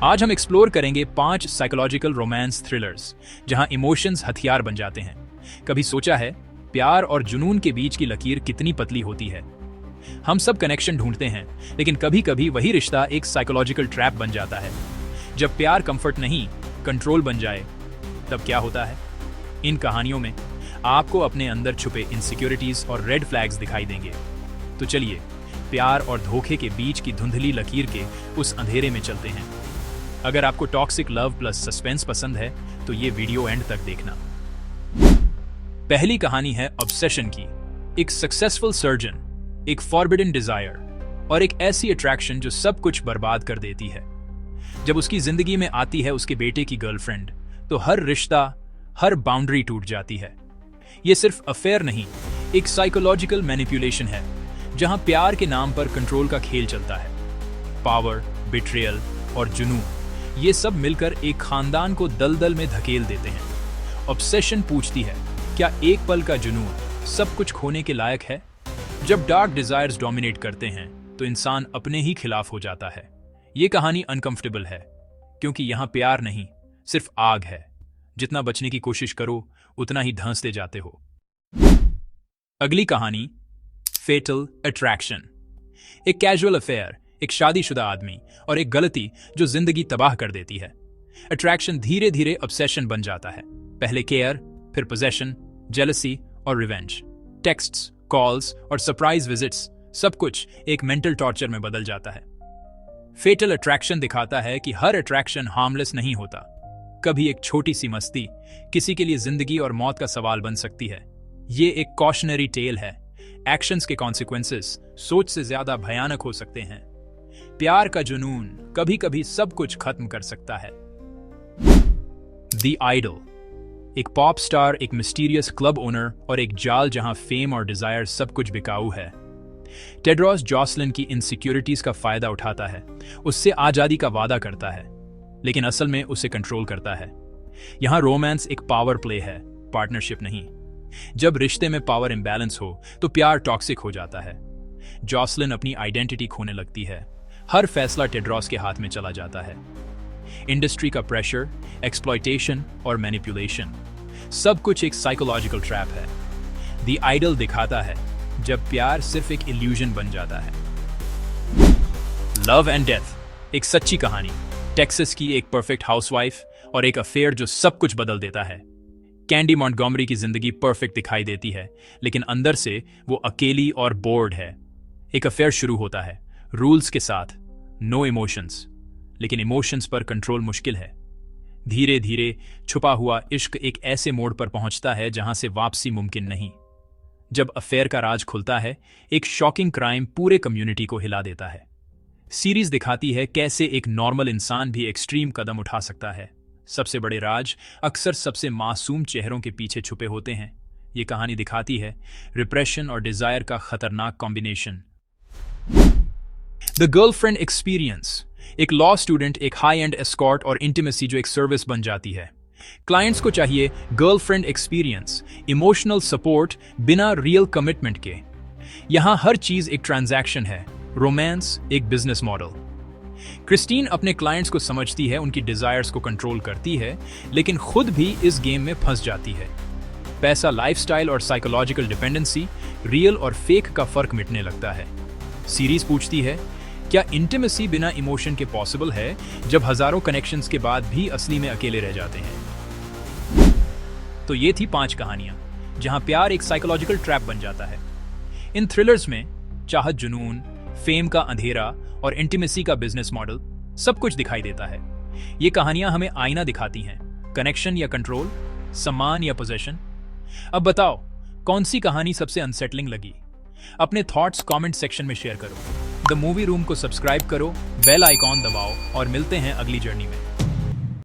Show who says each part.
Speaker 1: आज हम एक्सप्लोर करेंगे 5 साइकोलॉजिकल रोमांस थ्रिलर्स जहां इमोशंस हथियार बन जाते हैं। कभी सोचा है प्यार और जुनून के बीच की लकीर कितनी पतली होती है? हम सब कनेक्शन ढूंढते हैं, लेकिन कभी कभी वही रिश्ता एक साइकोलॉजिकल ट्रैप बन जाता है। जब प्यार कंफर्ट नहीं, कंट्रोल बन जाए, तब क्या होता है? इन कहानियों में आपको अपने अंदर छुपे इनसिक्योरिटीज और रेड फ्लैग्स दिखाई देंगे। तो चलिए प्यार और धोखे के बीच की धुंधली लकीर के उस अंधेरे में चलते हैं। अगर आपको टॉक्सिक लव प्लस सस्पेंस पसंद है तो ये वीडियो एंड तक देखना। पहली कहानी है ऑब्सेशन की। एक सक्सेसफुल सर्जन, एक फॉरबिडन डिजायर और एक ऐसी अट्रैक्शन जो सब कुछ बर्बाद कर देती है। जब उसकी जिंदगी में आती है उसके बेटे की गर्लफ्रेंड, तो हर रिश्ता, हर बाउंड्री टूट जाती है। ये सिर्फ अफेयर नहीं, एक साइकोलॉजिकल मैनिपुलेशन है जहां प्यार के नाम पर कंट्रोल का खेल चलता है। पावर, बिट्रियल और जुनून, ये सब मिलकर एक खानदान को दलदल में धकेल देते हैं। ऑब्सेशन पूछती है, क्या एक पल का जुनून सब कुछ खोने के लायक है? जब डार्क डिजायर्स डोमिनेट करते हैं तो इंसान अपने ही खिलाफ हो जाता है। ये कहानी अनकंफर्टेबल है क्योंकि यहां प्यार नहीं, सिर्फ आग है। जितना बचने की कोशिश करो उतना ही धंसते जाते हो। अगली कहानी, फेटल अट्रैक्शन। एक कैजुअल अफेयर, एक शादीशुदा आदमी और एक गलती जो जिंदगी तबाह कर देती है। अट्रैक्शन धीरे धीरे ऑब्सेशन बन जाता है। पहले केयर, फिर पोजेशन, जेलसी और रिवेंज। टेक्स्ट्स, कॉल्स और सरप्राइज विजिट्स, सब कुछ एक मेंटल टॉर्चर में बदल जाता है। फेटल अट्रैक्शन दिखाता है कि हर अट्रैक्शन हार्मलेस नहीं होता। कभी एक छोटी सी मस्ती किसी के लिए जिंदगी और मौत का सवाल बन सकती है। ये एक कॉशनरी टेल है। एक्शंस के कॉन्सिक्वेंसेस सोच से ज्यादा भयानक हो सकते हैं। प्यार का जुनून कभी कभी सब कुछ खत्म कर सकता है। The idol. एक पॉप स्टार, एक मिस्टीरियस क्लब ओनर और एक जाल जहां फेम और डिजायर सब कुछ बिकाऊ है। टेड्रोस जॉसलिन की इनसिक्योरिटीज का फायदा उठाता है, उससे आजादी का वादा करता है, लेकिन असल में उसे कंट्रोल करता है। यहां रोमांस एक पावर प्ले है, पार्टनरशिप नहीं। जब रिश्ते में पावर इंबैलेंस हो तो प्यार टॉक्सिक हो जाता है। जॉसलिन अपनी आइडेंटिटी खोने लगती है। हर फैसला टेड्रोस के हाथ में चला जाता है। इंडस्ट्री का प्रेशर, एक्सप्लॉयटेशन और मैनिपुलेशन, सब कुछ एक साइकोलॉजिकल ट्रैप है। द आइडल दिखाता है जब प्यार सिर्फ एक इल्यूजन बन जाता है। Love and death. एक सच्ची कहानी। टेक्सास की एक परफेक्ट हाउसवाइफ और एक अफेयर जो सब कुछ बदल देता है। कैंडी मॉन्टगोमरी की जिंदगी परफेक्ट दिखाई देती है, लेकिन अंदर से वो अकेली और बोर्ड है। एक अफेयर शुरू होता है रूल्स के साथ, नो इमोशंस, लेकिन इमोशंस पर कंट्रोल मुश्किल है। धीरे धीरे छुपा हुआ इश्क एक ऐसे मोड़ पर पहुंचता है जहां से वापसी मुमकिन नहीं। जब अफेयर का राज खुलता है, एक शॉकिंग क्राइम पूरे कम्युनिटी को हिला देता है। सीरीज दिखाती है कैसे एक नॉर्मल इंसान भी एक्सट्रीम कदम उठा सकता है। सबसे बड़े राज अक्सर सबसे मासूम चेहरों के पीछे छुपे होते हैं। ये कहानी दिखाती है रिप्रेशन और डिजायर का खतरनाक कॉम्बिनेशन। The girlfriend experience. एक लॉ स्टूडेंट, एक हाई एंड एस्कॉर्ट और इंटीमेसी जो एक सर्विस बन जाती है। क्लाइंट्स को चाहिए गर्लफ्रेंड एक्सपीरियंस, इमोशनल सपोर्ट बिना रियल कमिटमेंट के। यहां हर चीज एक ट्रांजैक्शन है, रोमांस एक बिजनेस मॉडल। क्रिस्टीन अपने क्लाइंट्स को समझती है, उनकी डिजायर्स को कंट्रोल करती है, लेकिन खुद भी इस गेम में फंस जाती है। पैसा, लाइफस्टाइल और साइकोलॉजिकल डिपेंडेंसी, रियल और फेक का फर्क मिटने लगता है। सीरीज पूछती है, क्या इंटीमेसी बिना इमोशन के पॉसिबल है जब हजारों कनेक्शंस के बाद भी असली में अकेले रह जाते हैं? तो ये थी 5 कहानियां जहां प्यार एक साइकोलॉजिकल ट्रैप बन जाता है। इन थ्रिलर्स में चाहत, जुनून, फेम का अंधेरा और इंटीमेसी का बिजनेस मॉडल, सब कुछ दिखाई देता है। ये कहानियां हमें आईना दिखाती हैं, कनेक्शन या कंट्रोल, सम्मान या पोजेशन। अब बताओ कौन सी कहानी सबसे अनसेटलिंग लगी? अपने थॉट्स कमेंट सेक्शन में शेयर करो। द मूवी रूम को सब्सक्राइब करो, बेल आइकॉन दबाओ और मिलते हैं अगली जर्नी में।